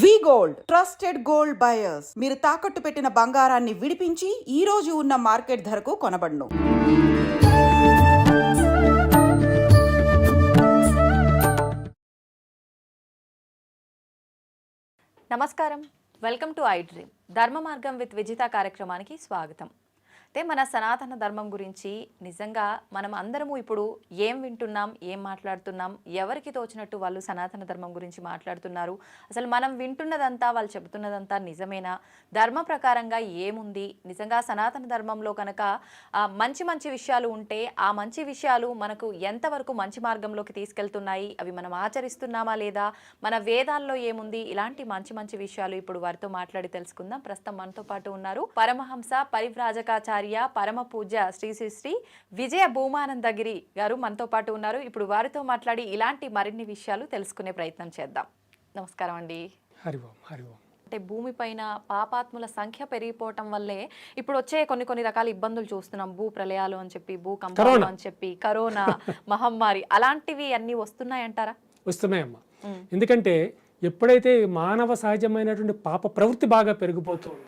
వి gold trusted gold buyers. మీరు తాకట్టు పెట్టిన బంగారాన్ని విడిపించి ఈ రోజు ఉన్న మార్కెట్ ధరకు కొనబడును. నమస్కారం, వెల్కమ్ టు ఐ డ్రీమ్. ధర్మ మార్గం విత్ విజిత కార్యక్రమానికి స్వాగతం. అయితే మన సనాతన ధర్మం గురించి నిజంగా మనం అందరము ఇప్పుడు ఏం వింటున్నాం, ఏం మాట్లాడుతున్నాం, ఎవరికి తోచినట్టు వాళ్ళు సనాతన ధర్మం గురించి మాట్లాడుతున్నారు. అసలు మనం వింటున్నదంతా, వాళ్ళు చెబుతున్నదంతా నిజమేనా? ధర్మ ప్రకారంగా ఏముంది? నిజంగా సనాతన ధర్మంలో కనుక మంచి మంచి విషయాలు ఉంటే ఆ మంచి విషయాలు మనకు ఎంతవరకు మంచి మార్గంలోకి తీసుకెళ్తున్నాయి, అవి మనం ఆచరిస్తున్నామా లేదా, మన వేదాల్లో ఏముంది, ఇలాంటి మంచి మంచి విషయాలు ఇప్పుడు వారితో మాట్లాడి తెలుసుకుందాం. ప్రస్తుతం మనతో పాటు ఉన్నారు పరమహంస పరివ్రాజకాచార్య పరమ పూజ్య శ్రీ శ్రీ శ్రీ విజయ భూమానందగిరి గారు మనతో పాటు ఉన్నారు. ఇప్పుడు వారితో మాట్లాడి ఇలాంటి మరిన్ని విషయాలు తెలుసుకునే ప్రయత్నం చేద్దాం. నమస్కారం అండి. హరి ఓం, హరి ఓం. అంటే భూమిపైన పాపాత్ముల సంఖ్య పెరిగిపోవటం వల్లే ఇప్పుడు వచ్చే కొన్ని రకాల ఇబ్బందులు చూస్తున్నాం. భూ ప్రళయాలు అని చెప్పి, భూకంపాలు అని చెప్పి, కరోనా మహమ్మారి, అలాంటివి అన్ని వస్తున్నాయంటారా? వస్తున్నాయమ్మా. ఎందుకంటే ఎప్పుడైతే మానవ సహజమైనటువంటి పాప ప్రవృత్తి బాగా పెరిగిపోతుందో,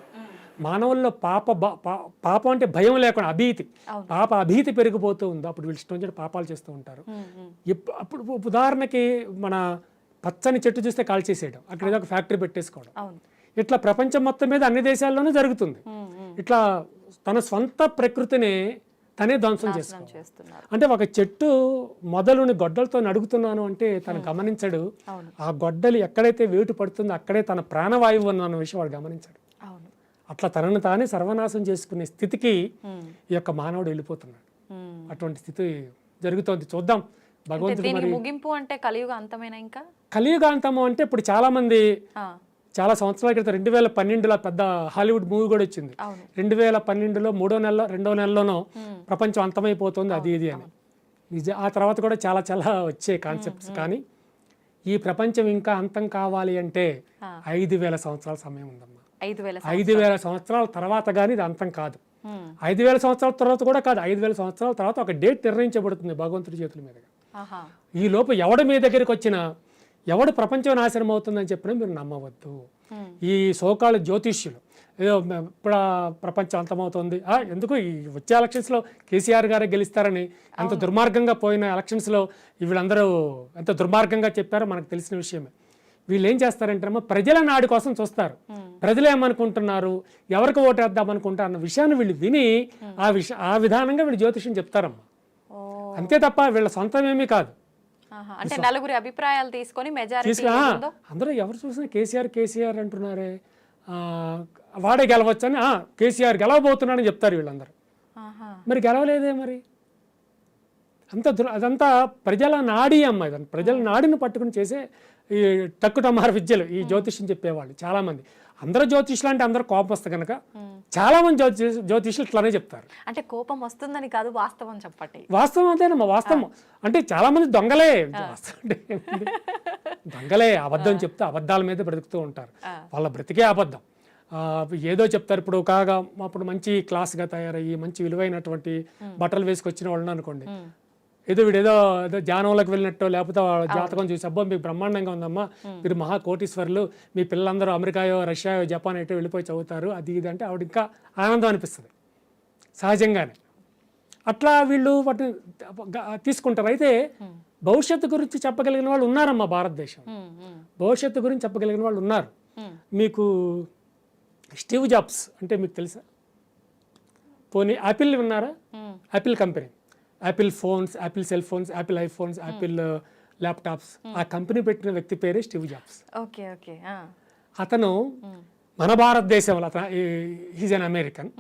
మానవుల్లో పాపం అంటే భయం లేకుండా అభీతి, పాప అభీతి పెరిగిపోతూ ఉందో అప్పుడు వీళ్ళు ఇష్టం వచ్చినట్టు పాపాలు చేస్తూ ఉంటారు. అప్పుడు ఉదాహరణకి మన పచ్చని చెట్టు చూస్తే కాల్చేసేయడం, అక్కడ ఏదో ఒక ఫ్యాక్టరీ పెట్టేసుకోవడం, ఇట్లా ప్రపంచం మొత్తం మీద అన్ని దేశాల్లోనూ జరుగుతుంది. ఇట్లా తన స్వంత ప్రకృతిని తనే ధ్వంసం చేస్తున్నారు. అంటే ఒక చెట్టు మొదలుని గొడ్డలతో నడుగుతున్నాను అంటే తను గమనించడు, ఆ గొడ్డలి ఎక్కడైతే వేటు పడుతుందో అక్కడే తన ప్రాణవాయువు అన్న విషయం వాడు గమనించాడు. అట్లా తనను తానే సర్వనాశం చేసుకునే స్థితికి ఈ యొక్క మానవుడు వెళ్ళిపోతున్నాడు. అటువంటి స్థితి జరుగుతోంది. చూద్దాం భగవంతుడు మరి. ముగింపు అంటే కలియుగ అంతమేనా? ఇంకా కలియుగ అంతము అంటే ఇప్పుడు చాలా మంది చాలా సంవత్సరాల క్రితం 2012లో పెద్ద హాలీవుడ్ మూవీ కూడా వచ్చింది. 2012లో రెండో నెలలోనో ప్రపంచం అంతమైపోతుంది అది ఇది అని. ఆ తర్వాత కూడా చాలా చాలా వచ్చే కాన్సెప్ట్స్. కానీ ఈ ప్రపంచం ఇంకా అంతం కావాలి అంటే 5000 సంవత్సరాల సమయం ఉందమ్మా. 5000 సంవత్సరాల తర్వాత కానీ ఇది అంతం కాదు. 5000 సంవత్సరాల తర్వాత కూడా కాదు, 5000 సంవత్సరాల తర్వాత ఒక డేట్ నిర్ణయించబడుతుంది భగవంతుడి చేతుల మీదుగా. ఈ లోపు ఎవడు మీ దగ్గరికి వచ్చినా, ఎవడు ప్రపంచం నాశనం అవుతుందని చెప్పినా మీరు నమ్మవద్దు. ఈ సోకాళ్ళ జ్యోతిష్యులు ఏదో ఇప్పుడు ప్రపంచం అంతమవుతుంది, ఎందుకు ఈ వచ్చే ఎలక్షన్స్లో కేసీఆర్ గారే గెలుస్తారని ఎంత దుర్మార్గంగా పోయిన ఎలక్షన్స్లో వీళ్ళందరూ ఎంత దుర్మార్గంగా చెప్పారో మనకు తెలిసిన విషయమే. వీళ్ళు ఏం చేస్తారంటే ప్రజల నాడి కోసం చూస్తారు. ప్రజలు ఏమనుకుంటున్నారు, ఎవరికి ఓటేద్దాం అనుకుంటారు అన్న విషయాన్ని వీళ్ళు విని ఆ విధానంగా వీళ్ళు జ్యోతిష్యం చెప్తారమ్మా. అంతే తప్ప వీళ్ళ సొంతం ఏమీ కాదు. అంటే నలుగురి అభిప్రాయాలు తీసుకొని అందరూ ఎవరు చూసినా కేసీఆర్ అంటున్నారే, వాడే గెలవచ్చు అని, కేసీఆర్ గెలవబోతున్నాడని చెప్తారు వీళ్ళందరూ. మరి గెలవలేదే మరి. అదంతా ప్రజల నాడి అమ్మ. ఇదంతా ప్రజల నాడిని పట్టుకుని చేసే ఈ టక్కుటమార విద్యలు ఈ జ్యోతిష్యం చెప్పేవాళ్ళు చాలా మంది. అందరూ జ్యోతిష్యులు అంటే అందరూ కోపం వస్తే కనుక చాలా మంది జ్యోతిష్యులు ఇట్లానే చెప్తారు. అంటే కోపం వస్తుందని కాదు, వాస్తవం చెప్పండి. వాస్తవం అంతేనమ్మా. వాస్తవం అంటే చాలా మంది దొంగలే. వాస్తవం అంటే దొంగలే, అబద్ధం చెప్తే అబద్ధాల మీద బ్రతుకుతూ ఉంటారు. వాళ్ళ బ్రతికే అబద్ధం. ఏదో చెప్తారు. ఇప్పుడు అప్పుడు మంచి క్లాస్గా తయారయ్యి మంచి విలువైనటువంటి బట్టలు వేసుకొచ్చిన వాళ్ళని అనుకోండి, ఏదో వీడేదో ధ్యానంలోకి వెళ్ళినట్టు, లేకపోతే జాతకం చూసి అబ్బా మీకు బ్రహ్మాండంగా ఉందమ్మా, మీరు మహా కోటీశ్వరులు, మీ పిల్లలందరూ అమెరికాయో రష్యాయో జపాన్ ఎటో వెళ్ళిపోయి చదువుతారు అది ఇది అంటే ఆవిడ ఇంకా ఆనందం అనిపిస్తుంది సహజంగానే. అట్లా వీళ్ళు వాటిని తీసుకుంటారు. అయితే భవిష్యత్తు గురించి చెప్పగలిగిన వాళ్ళు ఉన్నారమ్మా భారతదేశం. భవిష్యత్తు గురించి చెప్పగలిగిన వాళ్ళు ఉన్నారు. మీకు స్టీవ్ జాబ్స్ అంటే మీకు తెలుసా? పోనీ యాపిల్ విన్నారా? Apple company, Apple phones, Apple cell phones, Apple iPhones, Apple laptops, ఆ కంపెనీ పెట్టిన వ్యక్తి పేరే స్టీవ్ జాబ్స్. అతను మన భారతదేశంలో, హీజ్ అన్ అమెరికన్.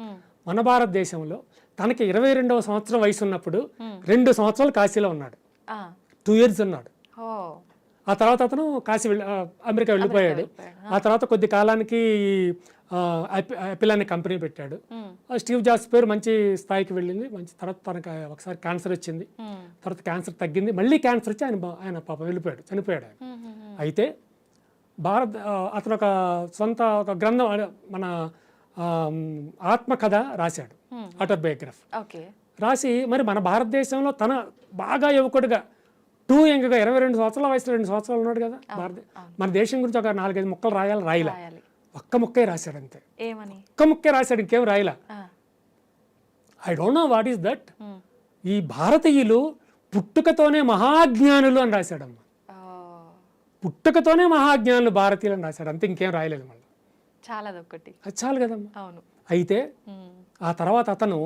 మన భారతదేశంలో తనకి 22వ సంవత్సరం వయసు ఉన్నప్పుడు 2 సంవత్సరాలు కాశీలో ఉన్నాడు. 2 years ఉన్నాడు. ఆ తర్వాత అతను అమెరికా వెళ్ళిపోయాడు. ఆ తర్వాత కొద్ది కాలానికి యాపిల్ అనే కంపెనీ పెట్టాడు. స్టీవ్ జాబ్స్ పేరు మంచి స్థాయికి వెళ్ళింది. మంచి తర్వాత తనకు ఒకసారి క్యాన్సర్ వచ్చింది. తర్వాత క్యాన్సర్ తగ్గింది, మళ్ళీ క్యాన్సర్ వచ్చి ఆయన పాప వెళ్ళిపోయాడు, చనిపోయాడు. అయితే అతను ఒక గ్రంథం, మన ఆత్మకథ రాశాడు, ఆటోబయోగ్రఫీ రాసి మరి మన భారతదేశంలో తన బాగా యువకుడిగా టూ యంగ్గా 22 సంవత్సరాల వయసులో 2 సంవత్సరాలు ఉన్నాడు కదా మన దేశం గురించి ఒక 4-5 ముక్కలు రాయలా రాయాలి. ఒక్క ముక్కే రాశాడు అంతే, ఏమని? ఒక్క ముక్కే రాశాడు, ఇంకేం రాయలా. ఆ. I don't know what is that. ఈ భారతీయులు పుట్టుకతోనే మహాజ్ఞానులు అని రాశాడమ్మా. పుట్టుకతోనే మహాజ్ఞానులు భారతీయులు అని రాశాడు అంతే, ఇంకేం రాయలేదు మళ్ళీ. చాలా అదొక్కటి. అది చాలు కదమ్మా. అవును. అయితే ఆ తర్వాత అతను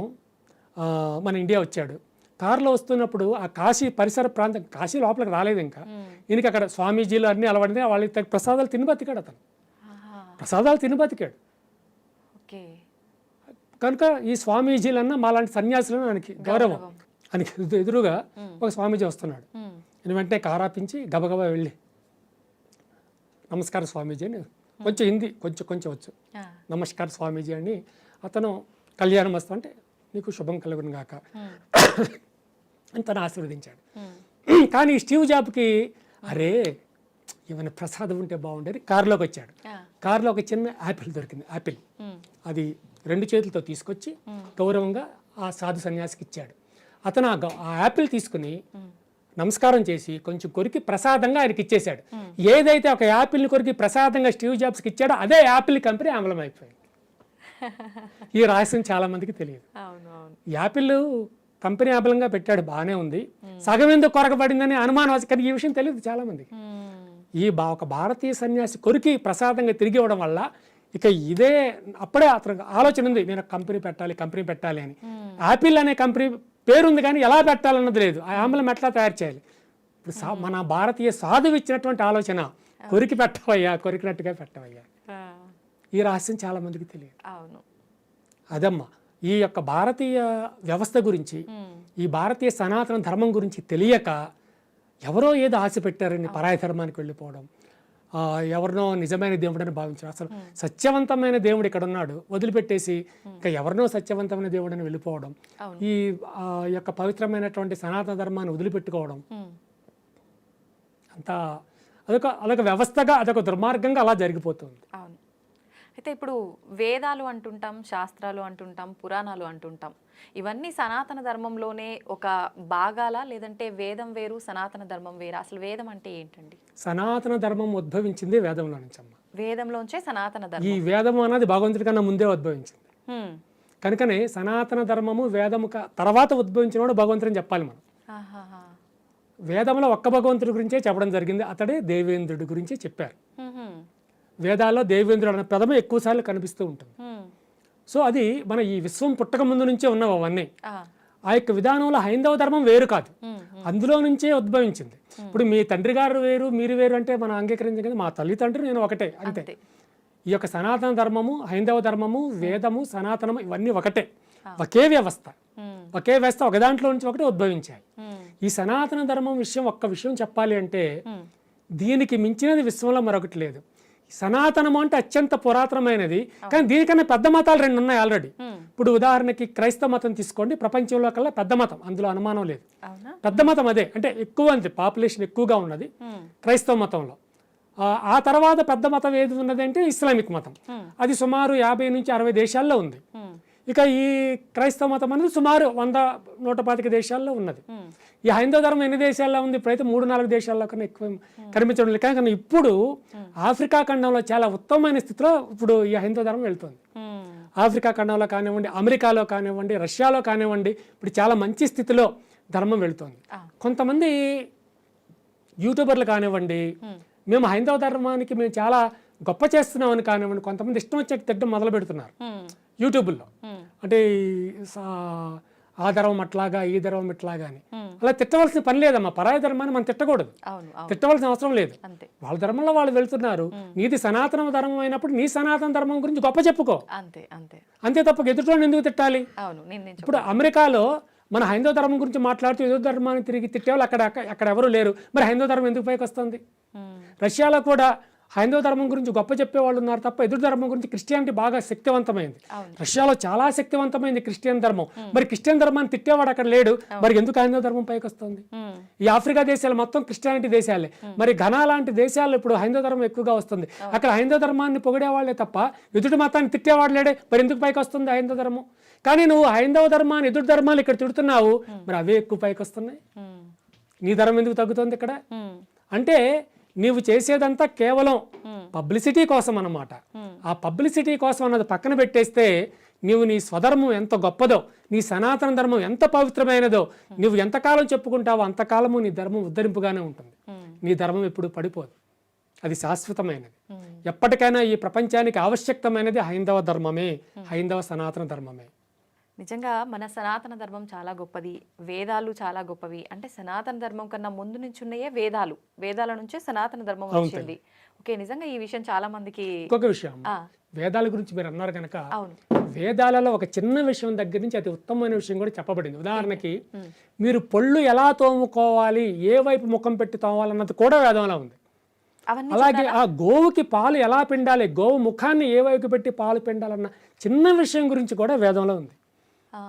మన ఇండియా వచ్చాడు. కారులో వస్తున్నప్పుడు ఆ కాశీ పరిసర ప్రాంతం, కాశీ లోపలికి రాలేదు ఇంకా, ఈయనకి అక్కడ స్వామీజీలు అన్నీ అలవాడితే వాళ్ళకి ప్రసాదాలు తిని బతికాడు అతను, ప్రసాదాలు తిని బతికాడు. ఓకే. కనుక ఈ స్వామీజీలన్నా మాలాంటి సన్యాసులను ఆయనకి గౌరవం. ఆయనకి ఎదురుగా ఒక స్వామీజీ వస్తున్నాడు. నేను వెంటనే కారాపించి గబగబా వెళ్ళి నమస్కారం స్వామీజీ అని, కొంచెం హిందీ కొంచెం వచ్చు, నమస్కారం స్వామీజీ అని, అతను కళ్యాణం వస్తా అంటే నీకు శుభం కలుగును గాక అని తను ఆశీర్వదించాడు. కానీ స్టీవ్ జాబ్కి అరే ఏమైనా ప్రసాదం ఉంటే బాగుండేది. కారులోకి వచ్చాడు. కారులో ఒక చిన్న యాపిల్ దొరికింది, యాపిల్. అది 2 చేతులతో తీసుకొచ్చి గౌరవంగా ఆ సాధు సన్యాసికి ఇచ్చాడు. అతను ఆ యాపిల్ తీసుకుని నమస్కారం చేసి కొంచెం కొరికి ప్రసాదంగా ఆయనకి ఇచ్చేశాడు. ఏదైతే ఒక యాపిల్ని కొరికి ప్రసాదంగా స్టీవ్ జాబ్స్కి ఇచ్చాడో అదే యాపిల్ కంపెనీ అమలం అయిపోయింది. ఈ రహస్యం చాలా మందికి తెలియదు. యాపిల్ కంపెనీ అమలంగా పెట్టాడు, బాగానే ఉంది, సగం ఎందుకు కొరకబడిందని అనుమానం, కానీ ఈ విషయం తెలియదు చాలా మందికి. ఒక భారతీయ సన్యాసి కొరికి ప్రసాదంగా తిరిగి ఇవ్వడం వల్ల ఇక ఇదే అప్పుడే అతను ఆలోచన ఉంది, నేను కంపెనీ పెట్టాలి అని. యాపిల్ అనే కంపెనీ పేరుంది కానీ ఎలా పెట్టాలన్నది లేదు, ఆ ఆమ్లం ఎట్లా తయారు చేయాలి. ఇప్పుడు మన భారతీయ సాధువు ఇచ్చినటువంటి ఆలోచన, కొరికి పెట్టవయ్యా, కొరికినట్టుగా పెట్టవయ్యా. ఈ రహస్యం చాలా మందికి తెలియదు. అదమ్మా ఈ యొక్క భారతీయ వ్యవస్థ గురించి, ఈ భారతీయ సనాతన ధర్మం గురించి తెలియక ఎవరో ఏదో ఆశ పెట్టారని పరాయి ధర్మానికి వెళ్ళిపోవడం, ఎవరినో నిజమైన దేవుడని భావించారు. అసలు సత్యవంతమైన దేవుడు ఇక్కడ ఉన్నాడు వదిలిపెట్టేసి ఇంకా ఎవరినో సత్యవంతమైన దేవుడని వెళ్ళిపోవడం, ఈ యొక్క పవిత్రమైనటువంటి సనాతన ధర్మాన్ని వదిలిపెట్టుకోవడం, అంతా అదొక వ్యవస్థగా, అదొక దుర్మార్గంగా అలా జరిగిపోతుంది. అయితే ఇప్పుడు వేదాలు అంటుంటాం, శాస్త్రాలు అంటుంటాం, పురాణాలు అంటుంటాం, ఇవన్నీ సనాతన ధర్మంలోనే ఒక భాగాలా, లేదంటే వేదం వేరు సనాతన ధర్మం వేరా? అసలు వేదం అంటే ఏంటండి? సనాతన ధర్మం ఉద్భవించింది వేదంలో నుంచి అమ్మ. వేదంలోంచే సనాతన ధర్మం. ఈ వేదము అన్నది భగవంతుడి కన్నా ముందే ఉద్భవించింది. కనుకనే సనాతన ధర్మము వేదము తర్వాత ఉద్భవించినవాడు భగవంతుడు అని చెప్పాలి మనం. వేదంలో ఒక్క భగవంతుడి గురించే చెప్పడం జరిగింది, అతడే దేవేంద్రుడి గురించి చెప్పారు. వేదాల్లో దేవేంద్రుడు అనే పదమే ఎక్కువసార్లు కనిపిస్తూ ఉంటుంది. సో అది మన ఈ విశ్వం పుట్టక ముందు నుంచే ఉన్నవి అవన్నీ. ఆ యొక్క విధానంలో హైందవ ధర్మం వేరు కాదు, అందులో నుంచే ఉద్భవించింది. ఇప్పుడు మీ తండ్రి గారు వేరు, మీరు వేరు అంటే మనం అంగీకరించగలి, మా తల్లిదండ్రులు నేను ఒకటే అంతే. ఈ యొక్క సనాతన ధర్మము, హైందవ ధర్మము, వేదము, సనాతనము ఇవన్నీ ఒకటే, ఒకే వ్యవస్థ. ఒక దాంట్లో నుంచి ఒకటే ఉద్భవించాయి. ఈ సనాతన ధర్మం విషయం, ఒక్క విషయం చెప్పాలి అంటే దీనికి మించినది విశ్వంలో మరొకటి లేదు. సనాతనము అంటే అత్యంత పురాతనమైనది, కానీ దీనికన్నా పెద్ద మతాలు 2 ఉన్నాయి ఆల్రెడీ. ఇప్పుడు ఉదాహరణకి క్రైస్తవ మతం తీసుకోండి, ప్రపంచంలో కల్లా పెద్ద మతం, అందులో అనుమానం లేదు. పెద్ద మతం అదే, అంటే ఎక్కువ అంతే, పాపులేషన్ ఎక్కువగా ఉన్నది క్రైస్తవ మతంలో. ఆ తర్వాత పెద్ద మతం ఏది ఉన్నది అంటే ఇస్లామిక్ మతం, అది సుమారు 50 నుంచి 60 దేశాల్లో ఉంది. ఇక ఈ క్రైస్తవ మతం అనేది సుమారు 100-125 దేశాల్లో ఉన్నది. ఈ హైందవ ధర్మం ఎన్ని దేశాల్లో ఉంది? ఇప్పుడైతే 3-4 దేశాల్లో కన్నా ఎక్కువ కనిపించడం లేదు. కానీ ఇప్పుడు ఆఫ్రికా ఖండంలో చాలా ఉత్తమమైన స్థితిలో ఇప్పుడు ఈ హైందవ ధర్మం వెళ్తుంది. ఆఫ్రికా ఖండంలో కానివ్వండి, అమెరికాలో కానివ్వండి, రష్యాలో కానివ్వండి, ఇప్పుడు చాలా మంచి స్థితిలో ధర్మం వెళుతుంది. కొంతమంది యూట్యూబర్లు కానివ్వండి, మేము హైందవ ధర్మానికి మేము చాలా గొప్ప చేస్తున్నామని కానివ్వండి, కొంతమంది ఇష్టం వచ్చే తిట్టడం మొదలు పెడుతున్నారు యూట్యూబ్లో. అంటే ఆ ధర్మం అట్లాగా, ఈ ధర్మం ఇట్లాగా అని. అలా తిట్టవలసిన పని లేదమ్మా, పరాయి ధర్మాన్ని మనం తిట్టకూడదు, తిట్టవలసిన అవసరం లేదు. వాళ్ళ ధర్మంలో వాళ్ళు వెళ్తున్నారు, నీది సనాతన ధర్మం అయినప్పుడు నీ సనాతన ధర్మం గురించి గొప్ప చెప్పుకో, అంతే తప్ప ఎదుటి ఎందుకు తిట్టాలి? ఇప్పుడు అమెరికాలో మన హైందవ ధర్మం గురించి మాట్లాడుతూ ఎదురు ధర్మాన్ని తిరిగి తిట్టేవాళ్ళు అక్కడ ఎవరు లేరు, మరి హైందవ ధర్మం ఎందుకు పైకి వస్తుంది? రష్యాలో కూడా హైందవ ధర్మం గురించి గొప్ప చెప్పేవాళ్ళు ఉన్నారు తప్ప ఎదురు ధర్మం గురించి క్రిస్టియానిటీ బాగా శక్తివంతమైంది. రష్యాలో చాలా శక్తివంతమైంది క్రిస్టియన్ ధర్మం, మరి క్రిస్టియన్ ధర్మాన్ని తిట్టేవాడు అక్కడ లేడు, మరి ఎందుకు హైందవ ధర్మం పైకి వస్తుంది? ఈ ఆఫ్రికా దేశాలు మొత్తం క్రిస్టియానిటీ దేశాలే, మరి ఘనా లాంటి దేశాల్లో ఇప్పుడు హైందవ ధర్మం ఎక్కువగా వస్తుంది. అక్కడ హైందవ ధర్మాన్ని పొగిడేవాళ్లే తప్ప ఎదుటి మతాన్ని తిట్టేవాడు లేడే, మరి ఎందుకు పైకి వస్తుంది హైందవ ధర్మం? కానీ నువ్వు హైందవ ధర్మాన్ని, ఎదుటి ధర్మాలు ఇక్కడ తిడుతున్నావు, మరి అవే ఎక్కువ పైకి వస్తున్నాయి. నీ ధర్మం ఎందుకు తగ్గుతుంది ఇక్కడ? ఉమ్, అంటే నీవు చేసేదంతా కేవలం పబ్లిసిటీ కోసం అన్నమాట. ఆ పబ్లిసిటీ కోసం అన్నది పక్కన పెట్టేస్తే నీవు నీ స్వధర్మం ఎంత గొప్పదో, నీ సనాతన ధర్మం ఎంత పవిత్రమైనదో నువ్వు ఎంతకాలం చెప్పుకుంటావో అంతకాలము నీ ధర్మం ఉద్ధరింపుగానే ఉంటుంది. నీ ధర్మం ఎప్పుడు పడిపోదు, అది శాశ్వతమైనది. ఎప్పటికైనా ఈ ప్రపంచానికి ఆవశ్యకమైనది హైందవ ధర్మమే, హైందవ సనాతన ధర్మమే. నిజంగా మన సనాతన ధర్మం చాలా గొప్పది, వేదాలు చాలా గొప్పవి. అంటే సనాతన ధర్మం కన్నా ముందు నుంచి ఉన్నాయే వేదాలు, వేదాల నుంచే సనాతన ధర్మం వచ్చింది. ఓకే, నిజంగా ఈ విషయం చాలా మందికి. ఇంకొక విషయం, ఆ, వేదాల గురించి మీరు అన్నారు కనుక, అవును, వేదాలలో ఒక చిన్న విషయం దగ్గర నుంచి అతి ఉత్తమమైన విషయం కూడా చెప్పబడింది. ఉదాహరణకి మీరు పళ్ళు ఎలా తోముకోవాలి, ఏ వైపు ముఖం పెట్టి తోమాలన్నది కూడా వేదంలో ఉంది. అవన్నీ అలాగే ఆ గోవుకి పాలు ఎలా పిండాలి, గోవు ముఖాన్ని ఏ వైపు పెట్టి పాలు పిండాలన్న చిన్న విషయం గురించి కూడా వేదంలో ఉంది. ఆ,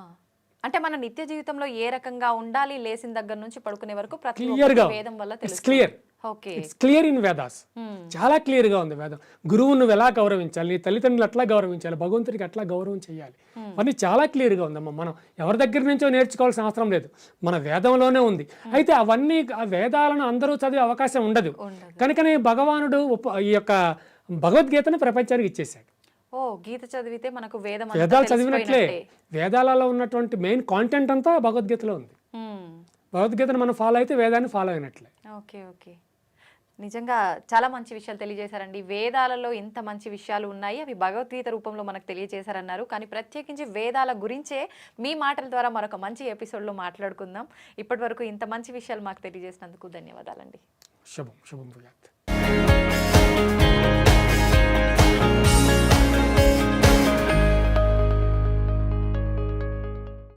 అంటే మన నిత్య జీవితంలో ఏ రకంగా ఉండాలి, లేచిన దగ్గర నుంచి పడుకునే వరకు ప్రతి క్లియర్ గా ఒక్కటి వేదం వల్ల ఇట్స్ తెలుస్తుంది. Clear, okay, it's clear in Vedas. చాలా క్లియర్ గా ఉంది వేదం. గురువు నువ్వు ఎలా గౌరవించాలి, నీ తల్లిదండ్రులు ఎట్లా గౌరవించాలి, భగవంతుడికి ఎట్లా గౌరవం చేయాలి, అవన్నీ చాలా క్లియర్ గా ఉందమ్మా. మనం ఎవరి దగ్గర నుంచో నేర్చుకోవాల్సిన అవసరం లేదు, మన వేదంలోనే ఉంది. అయితే అవన్నీ ఆ వేదాలను అందరూ చదివే అవకాశం ఉండదు కనుకనే భగవానుడు ఈ యొక్క భగవద్గీతను ప్రపంచానికి ఇచ్చేశాడు. ఓ, గీత చదివితే మనకు వేదం అంతా వేదాలు చదివినట్లే. తెలిసిపోయినట్టే. వేదాలలో ఉన్నటువంటి మెయిన్ కాంటెంట్ అంతా భగవద్గీతలో ఉంది. ఉమ్, భగవద్గీతను మనం ఫాలో అయితే వేదాన్ని ఫాలో అయినట్లే. ఓకే ఓకే, నిజంగా చాలా మంచి విషయాలు తెలియజేశారండి. వేదాలలో ఇంత మంచి విషయాలు ఉన్నాయి, అవి భగవద్గీత రూపంలో మనకు తెలియజేశారన్నారు. కానీ ప్రత్యేకించి వేదాల గురించే మీ మాటల ద్వారా మరొక మంచి ఎపిసోడ్లో మాట్లాడుకుందాం. ఇప్పటి వరకు ఇంత మంచి విషయాలు మాకు తెలియజేసినందుకు ధన్యవాదాలండి. శుభం శుభం భూయాత్.